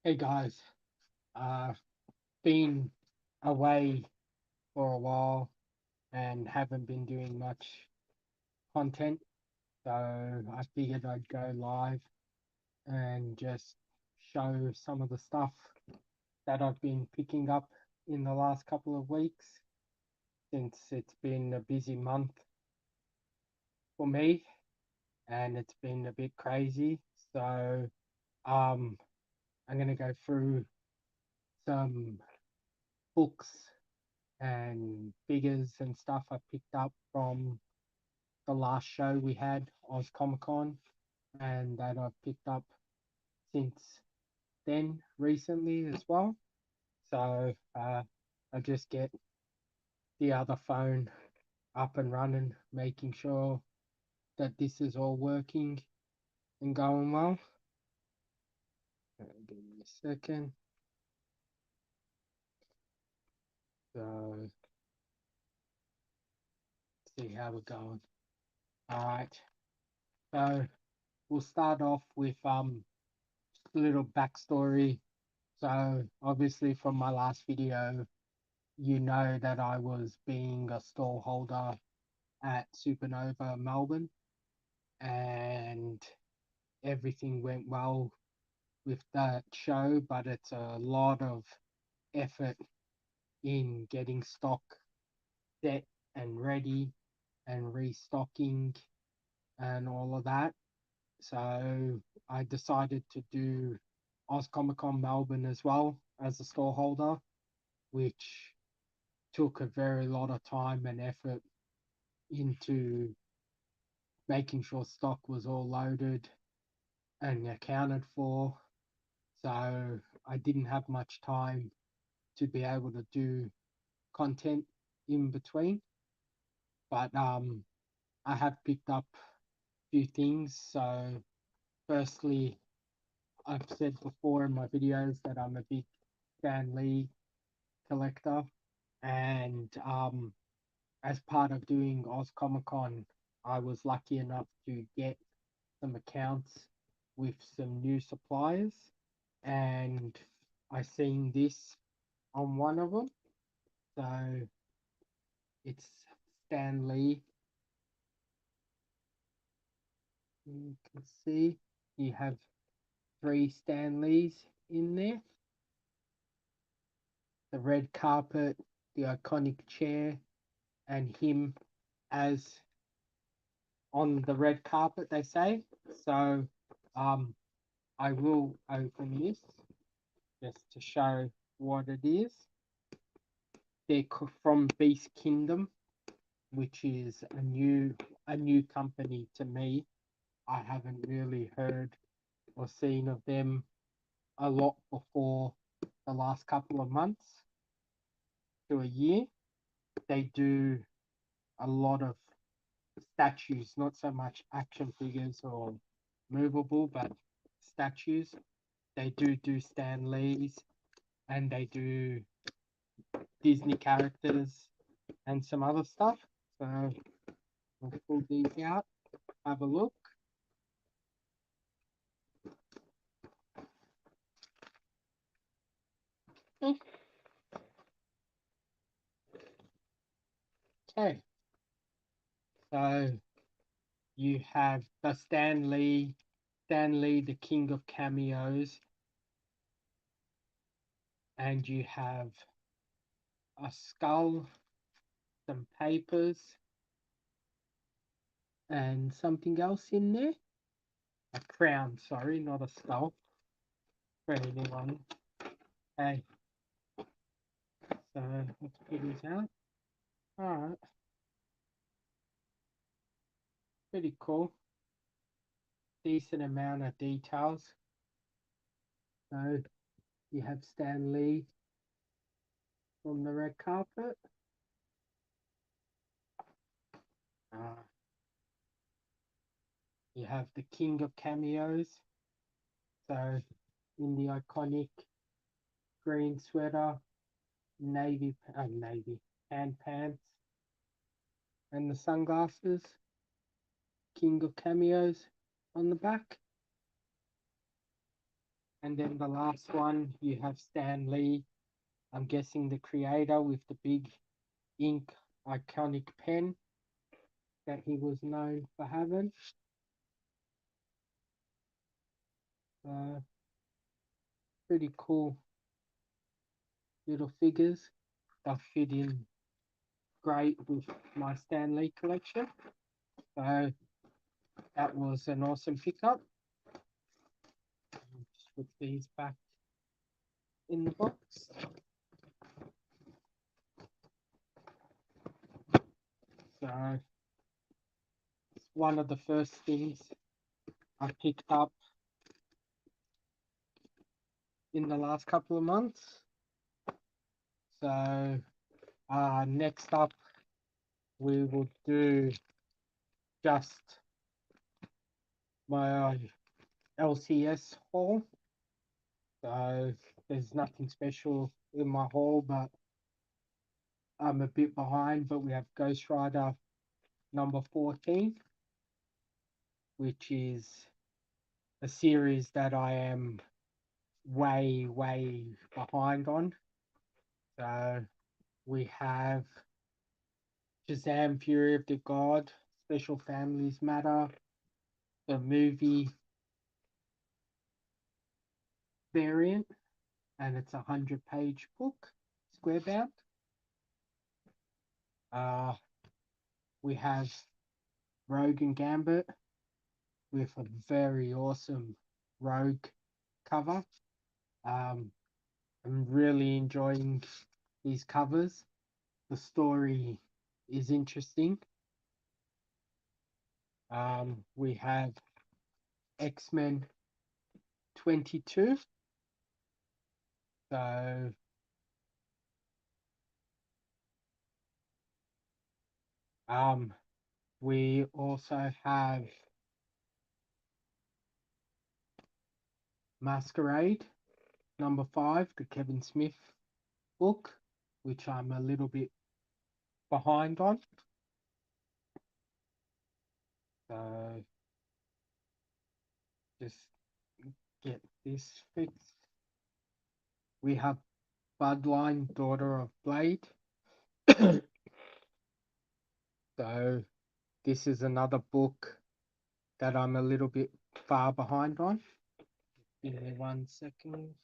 Hey guys, been away for a while and haven't been doing much content, so I figured I'd go live and just show some of the stuff that I've been picking up in the last couple of weeks since it's been a busy month for me and it's been a bit crazy. So, um, I'm gonna go through some books and figures and stuff I picked up from the last show we had, Oz Comic Con, and that I've picked up since then recently as well. So I just get the other phone up and running, making sure that this is all working and going well. Give me a second. So see how we're going. All right. So we'll start off with a little backstory. So obviously from my last video, you know that I was being a stall holder at Supernova Melbourne and everything went well with that show, but it's a lot of effort in getting stock set and ready and restocking and all of that. So I decided to do Oz Comic Con Melbourne as well as a stall holder, which took a very lot of time and effort into making sure stock was all loaded and accounted for. So I didn't have much time to be able to do content in between. But I have picked up a few things. So firstly, I've said before in my videos that I'm a big Stan Lee collector, and as part of doing Oz Comic Con, I was lucky enough to get some accounts with some new suppliers, and I seen this on one of them. So it's Stan Lee. You can see you have three Stan Lees in there: the red carpet, the iconic chair, and him as on the red carpet, they say. So um, I will open this just to show what it is. They're from Beast Kingdom, which is a new company to me. I haven't really heard or seen of them a lot before the last couple of months to a year. They do a lot of statues, not so much action figures or movable, but statues. They do Stan Lee's and they do Disney characters and some other stuff. So I'll pull these out, have a look. Okay, so you have the Stan Lee, the king of cameos, and you have a skull, some papers, and something else in there. A crown, sorry, not a skull. For anyone. Okay, so let's put this out. Alright, pretty cool. Decent amount of details. So you have Stan Lee from the red carpet. Uh, you have the king of cameos. So in the iconic green sweater, navy and pants, and the sunglasses. King of cameos on the back. And then the last one, you have Stan Lee. I'm guessing the creator with the big ink iconic pen that he was known for having. Pretty cool little figures. They'll fit in great with my Stan Lee collection. So that was an awesome pickup. Just put these back in the box. So it's one of the first things I picked up in the last couple of months. So next up we will do just my LCS haul. So there's nothing special in my haul, but I'm a bit behind. But we have Ghost Rider number 14, which is a series that I am way behind on. So we have Shazam Fury of the God, Special Families Matter, the movie variant, and it's 100-page book, square bound. We have Rogue and Gambit with a very awesome Rogue cover. I'm really enjoying these covers. The story is interesting. We have X-Men 22. So we also have Masquerade number 5, the Kevin Smith book, which I'm a little bit behind on. So just get this fixed. We have Bloodline, Daughter of Blade. So this is another book that I'm a little bit far behind on. Give me 1 second.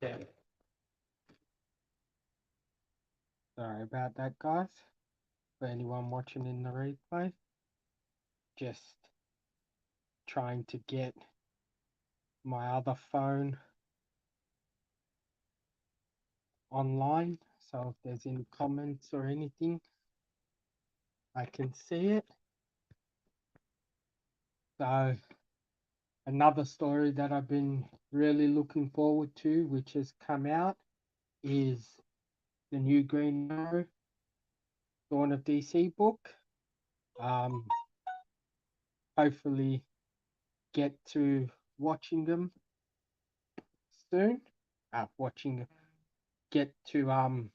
Yeah. Sorry about that, guys. For anyone watching in the replay, just trying to get my other phone online, so if there's any comments or anything, I can see it. So another story that I've been really looking forward to, which has come out, is the new Green Arrow Dawn of DC book. Hopefully get to watching them soon. Get to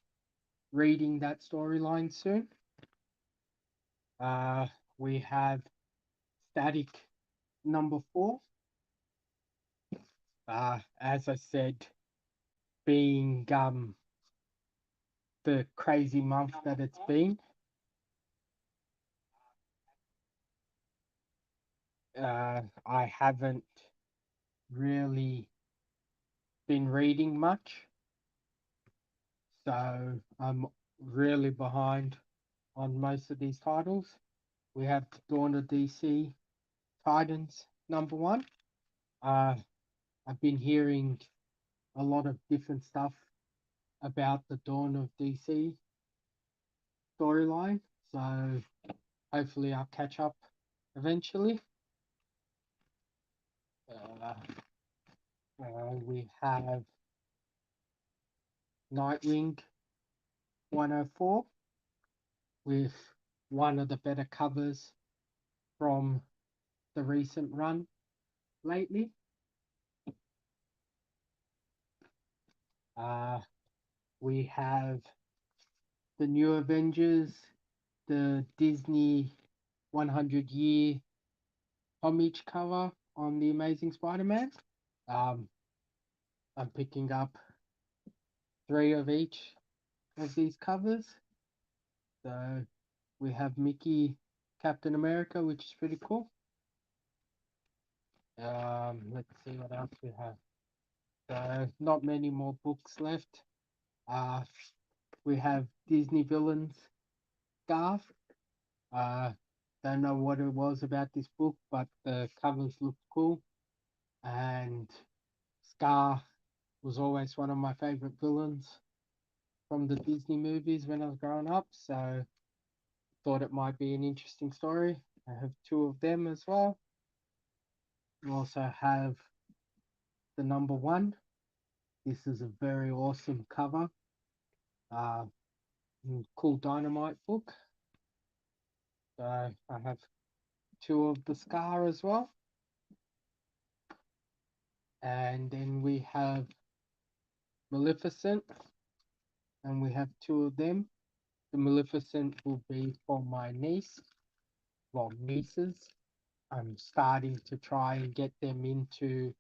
reading that storyline soon. We have Static number 4. As I said, being the crazy month that it's been, I haven't really been reading much, so I'm really behind on most of these titles. We have Dawn of DC Titans number 1. I've been hearing a lot of different stuff about the Dawn of DC storyline, so hopefully I'll catch up eventually. We have Nightwing 104 with one of the better covers from the recent run lately. Uh, we have the New Avengers, the Disney 100-year homage cover on the Amazing Spider-Man. Um, I'm picking up 3 of each of these covers. So we have Mickey Captain America, which is pretty cool. Let's see what else we have. So not many more books left. Uh, we have Disney Villains Scarf. Uh, don't know what it was about this book, but the covers looked cool. And Scar was always one of my favorite villains from the Disney movies when I was growing up. So thought it might be an interesting story. I have 2 of them as well. We also have the number 1. This is a very awesome cover. Uh, cool Dynamite book. So I have 2 of the Scar as well. And then we have Maleficent, and we have 2 of them. The Maleficent will be for my niece, well, nieces. I'm starting to try and get them into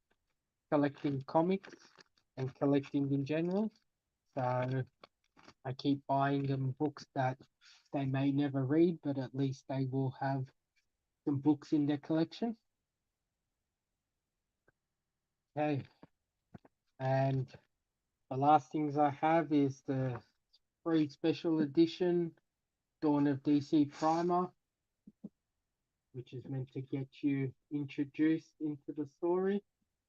collecting comics and collecting in general. So I keep buying them books that they may never read, but at least they will have some books in their collection. Okay, and the last things I have is the free special edition Dawn of DC primer, which is meant to get you introduced into the story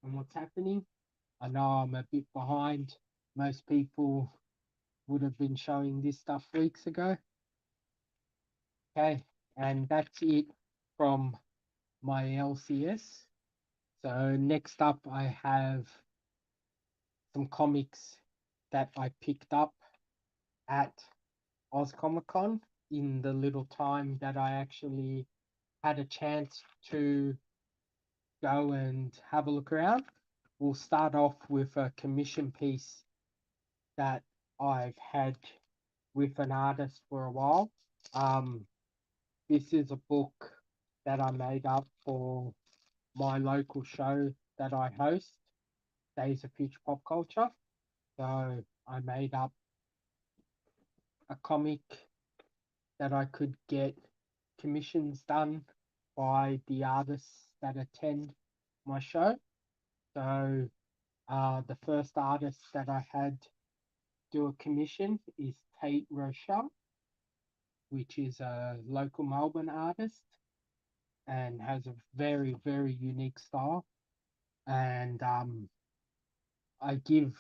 and what's happening. I know I'm a bit behind. Most people would have been showing this stuff weeks ago. Okay, and that's it from my LCS. So next up, I have some comics that I picked up at Oz Comic Con in the little time that I actually had a chance to go and have a look around. We'll start off with a commission piece that I've had with an artist for a while. Um, this is a book that I made up for my local show that I host, Days of Future Pop Culture. So I made up a comic that I could get commissions done by the artists that attend my show. So the first artist that I had do a commission is Tate Rochelle, which is a local Melbourne artist and has a very, very unique style. And I give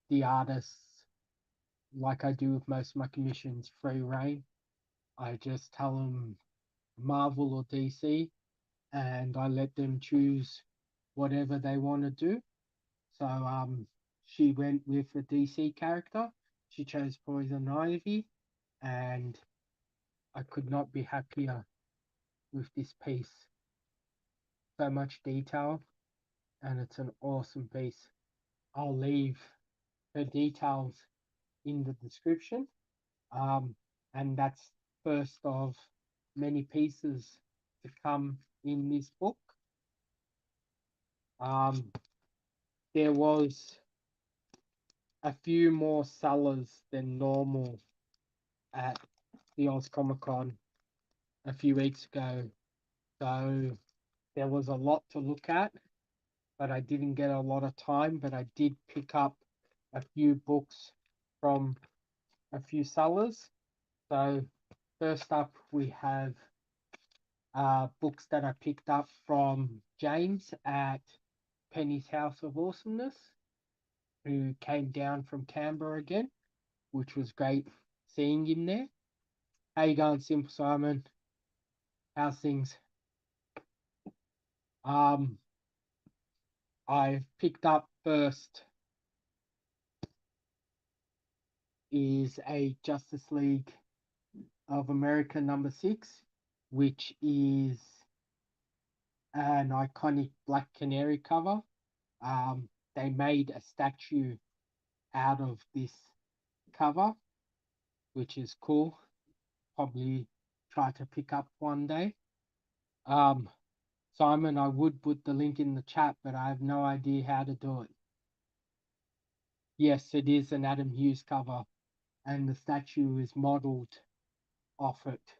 the artists, like I do with most of my commissions, free reign. I just tell them Marvel or DC, and I let them choose whatever they want to do. So she went with a DC character. She chose Poison Ivy, and I could not be happier with this piece. So much detail, and it's an awesome piece. I'll leave her details in the description. Um, and that's first of many pieces to come in this book. There was a few more sellers than normal at the Oz Comic Con a few weeks ago. So there was a lot to look at, but I didn't get a lot of time. But I did pick up a few books from a few sellers. So first up, we have books that I picked up from James at Penny's House of Awesomeness, who came down from Canberra again, which was great seeing him there. How you going, Simple Simon? How's things? Um, I've picked up first is a Justice League of America #6, which is an iconic Black Canary cover. They made a statue out of this cover, which is cool. Probably try to pick up one day. Um, Simon, I would put the link in the chat, but I have no idea how to do it. Yes, it is an Adam Hughes cover, and the statue is modeled off it.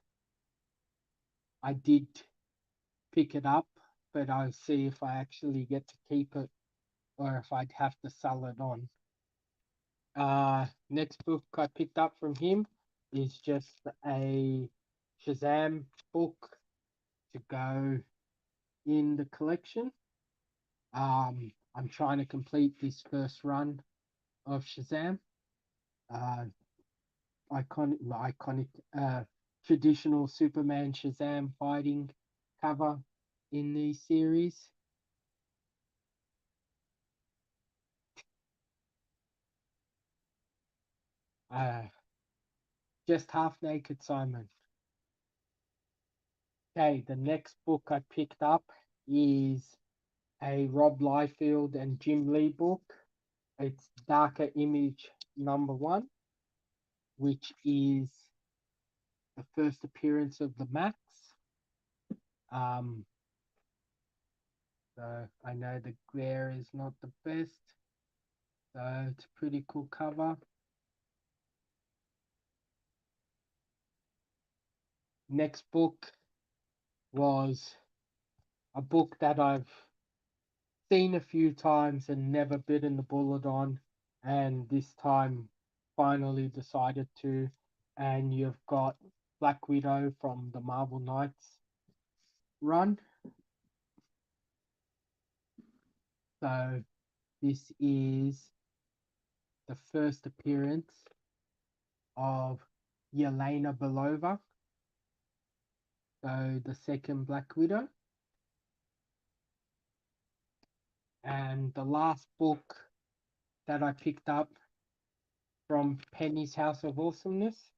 I did pick it up, but I'll see if I actually get to keep it or if I'd have to sell it on. Next book I picked up from him is just a Shazam book to go in the collection. I'm trying to complete this first run of Shazam. Iconic traditional Superman Shazam fighting cover in the series. Just half naked Simon. Okay, the next book I picked up is a Rob Liefeld and Jim Lee book. It's Darker Image #1, which is the first appearance of the Max. So I know the glare is not the best. So it's a pretty cool cover. Next book was a book that I've seen a few times and never bitten the bullet on, and this time finally decided to. And you've got Black Widow from the Marvel Knights run. So this is the first appearance of Yelena Belova, so the second Black Widow. And the last book that I picked up from Penny's House of Awesomeness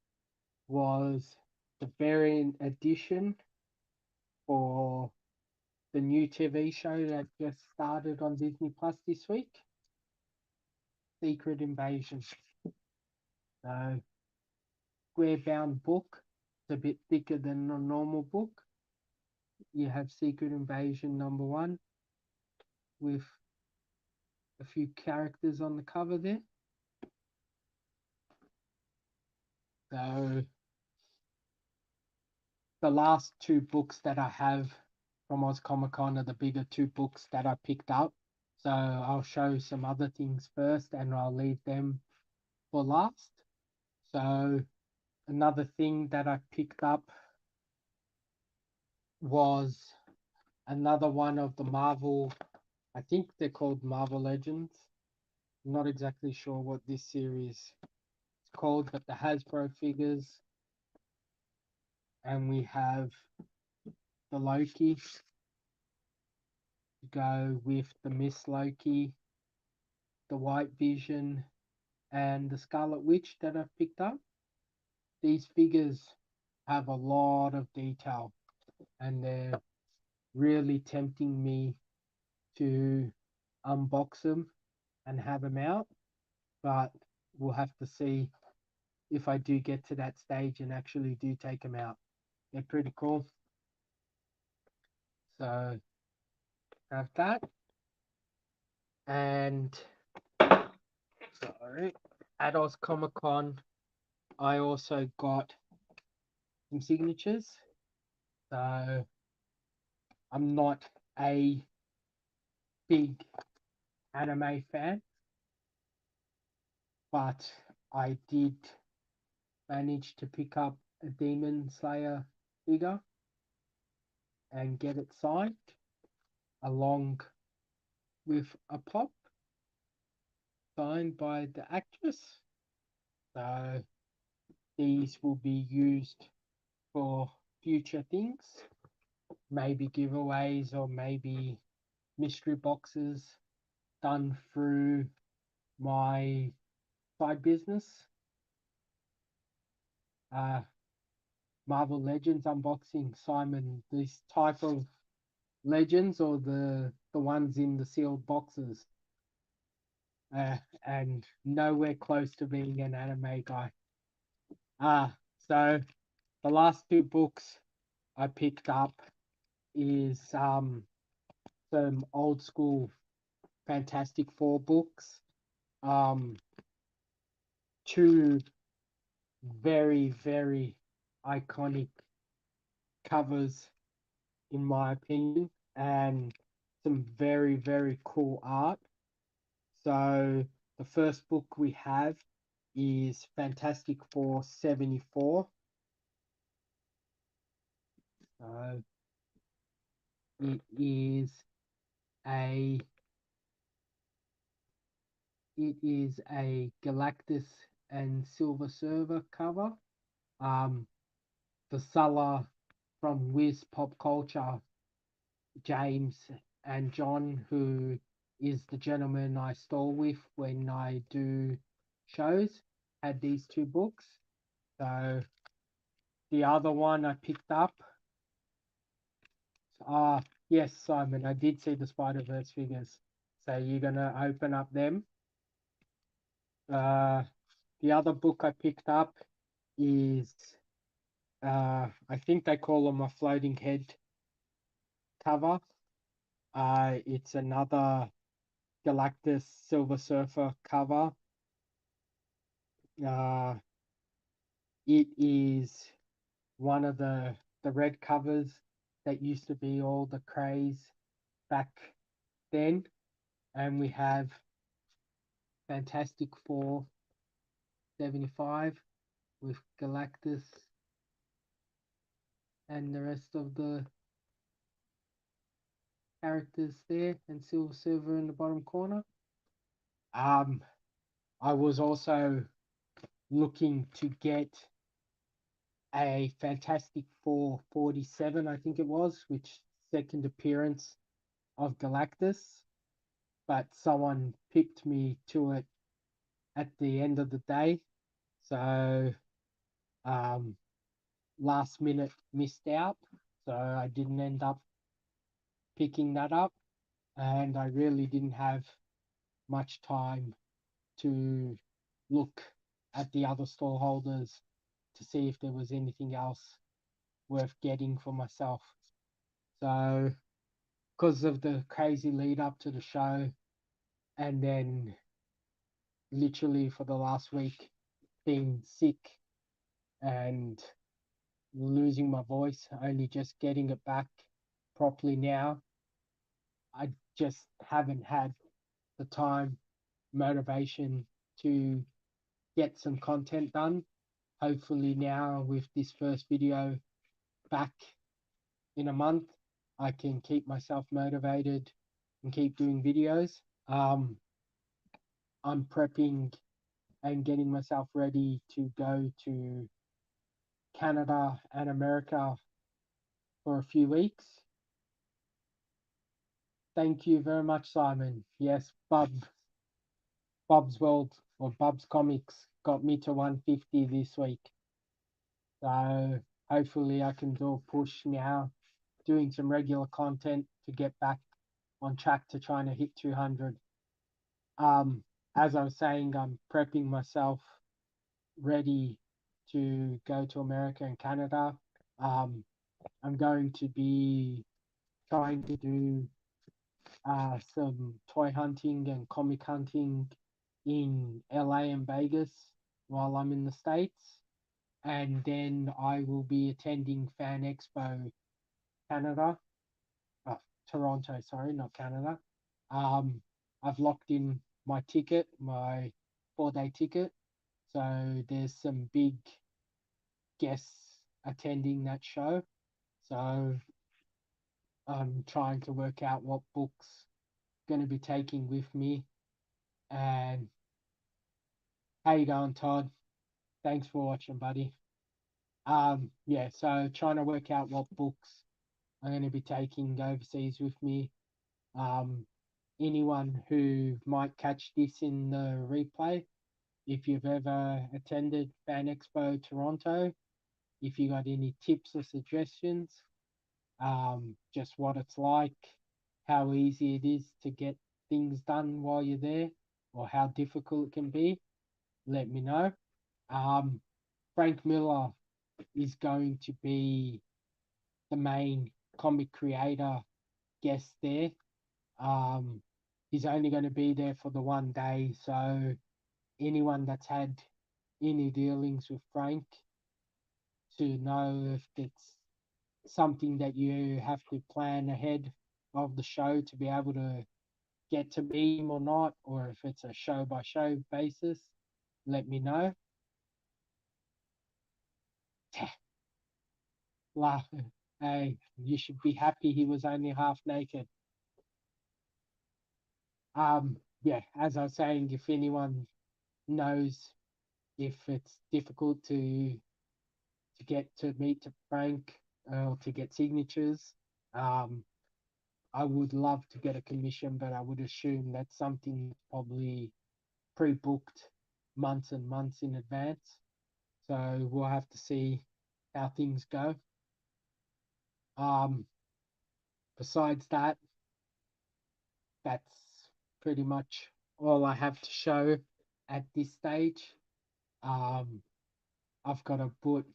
was the variant edition for the new TV show that just started on Disney Plus this week, Secret Invasion. So, square bound book. It's a bit thicker than a normal book. You have Secret Invasion #1 with a few characters on the cover there. So the last two books that I have from Oz Comic Con are the bigger two books that I picked up. So I'll show some other things first and I'll leave them for last. So another thing that I picked up was another one of the Marvel, I think they're called Marvel Legends. I'm not exactly sure what this series is called, but the Hasbro figures. And we have the Loki to go with the Miss Loki, the White Vision, and the Scarlet Witch that I've picked up. These figures have a lot of detail and they're really tempting me to unbox them and have them out, but we'll have to see if I do get to that stage and actually do take them out. They're pretty cool. So have that. And sorry, at Oz Comic Con, I also got some signatures. So I'm not a big anime fan, but I did manage to pick up a Demon Slayer figure and get it signed along with a pop signed by the actress. So these will be used for future things, maybe giveaways or maybe mystery boxes done through my side business, uh, Marvel Legends unboxing. Simon, this type of Legends or the ones in the sealed boxes, uh, and nowhere close to being an anime guy. So the last two books I picked up is some old school Fantastic Four books. Um, Two very, very iconic covers, in my opinion, and some very, very cool art. So the first book we have is Fantastic Four 74. So it is a Galactus and Silver Surfer cover. The seller from Wiz Pop Culture, James and John, who is the gentleman I stole with when I do shows, had these two books. So the other one I picked up. Yes, Simon, I did see the Spider-Verse figures. So you're gonna open up them. The other book I picked up is I think they call them a floating head cover. It's another Galactus Silver Surfer cover. Uh, it is one of the red covers that used to be all the craze back then, and we have Fantastic Four 75 with Galactus and the rest of the characters there, and Silver Surfer in the bottom corner. Um, I was also looking to get a Fantastic Four 47, I think it was, which second appearance of Galactus, but someone picked me to it at the end of the day. So um, last minute missed out. So I didn't end up picking that up. And I really didn't have much time to look at the other stall holders to see if there was anything else worth getting for myself. So, because of the crazy lead up to the show, and then literally for the last week being sick and losing my voice, only just getting it back properly now, I just haven't had the time, motivation to get some content done. Hopefully, now with this first video back in a month, I can keep myself motivated and keep doing videos. I'm prepping and getting myself ready to go to Canada and America for a few weeks. Thank you very much, Simon. Yes, Bob's World or Bob's Comics got me to 150 this week. So hopefully I can do a push now, doing some regular content to get back on track to trying to hit 200. As I was saying, I'm prepping myself ready to go to America and Canada. I'm going to be trying to do some toy hunting and comic hunting in LA and Vegas while I'm in the States. And then I will be attending Fan Expo Canada, Toronto, sorry, not Canada. Um, I've locked in my ticket, my 4-day ticket. So there's some big guests attending that show. So I'm trying to work out what books I'm going to be taking with me. And how you going, Todd? Thanks for watching, buddy. Yeah, so trying to work out what books I'm going to be taking overseas with me. Um, anyone who might catch this in the replay, if you've ever attended Fan Expo Toronto, if you got any tips or suggestions, just what it's like, how easy it is to get things done while you're there, or how difficult it can be, let me know. Um, Frank Miller is going to be the main comic creator guest there. Um, he's only going to be there for the one day, so anyone that's had any dealings with Frank to know if it's something that you have to plan ahead of the show to be able to get to meet him or not, or if it's a show by show basis, let me know. Laugh. Hey, you should be happy he was only half naked. Yeah, as I was saying, if anyone knows if it's difficult to get to meet Frank or to get signatures, um, I would love to get a commission, but I would assume that's something that's probably pre-booked months and months in advance. So we'll have to see how things go. Um, Besides that, that's pretty much all I have to show at this stage. Um, I've got to put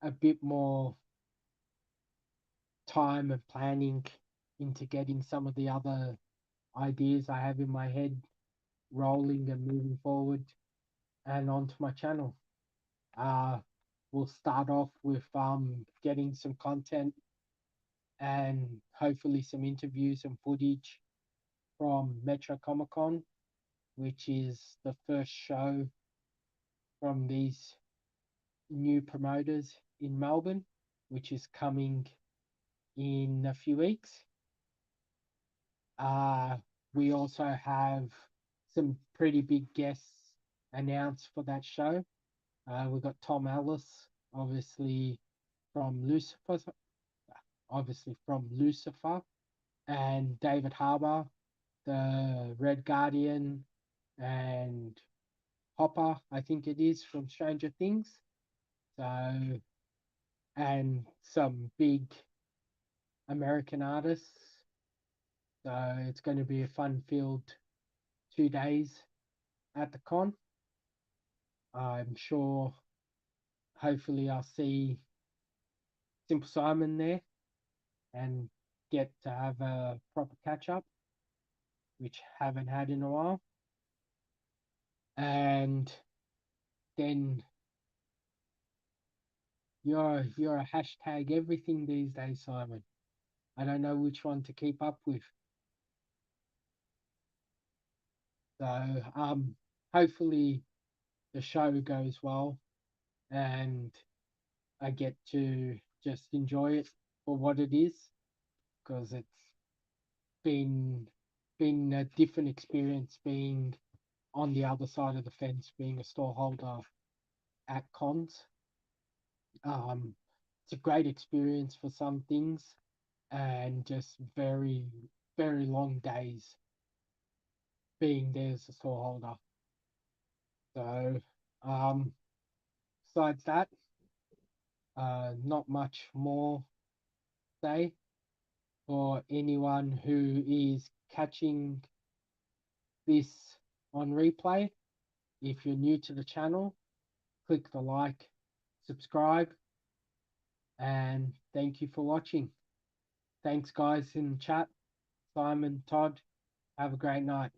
a bit more time and planning into getting some of the other ideas I have in my head rolling and moving forward and onto my channel. Uh, we'll start off with getting some content and hopefully some interviews and footage from Metro Comic Con, which is the first show from these new promoters in Melbourne, which is coming in a few weeks. Uh, we also have some pretty big guests announced for that show. We've got Tom Ellis, from Lucifer, obviously from Lucifer, and David Harbour, the Red Guardian, and Hopper, I think it is, from Stranger Things. So, and some big American artists. So it's going to be a fun-filled 2 days at the con. I'm sure, hopefully, I'll see Simple Simon there and get to have a proper catch up, which haven't had in a while. And then you're a hashtag everything these days, Simon. I don't know which one to keep up with. So hopefully the show goes well and I get to just enjoy it for what it is, because it's been been a different experience being on the other side of the fence, being a store holder at cons. It's a great experience for some things, and just very, very long days being there as a store holder. So, besides that, not much more to say for anyone who is catching this on replay. If you're new to the channel, click the like, subscribe, and thank you for watching. Thanks, guys, in the chat. Simon, Todd, have a great night.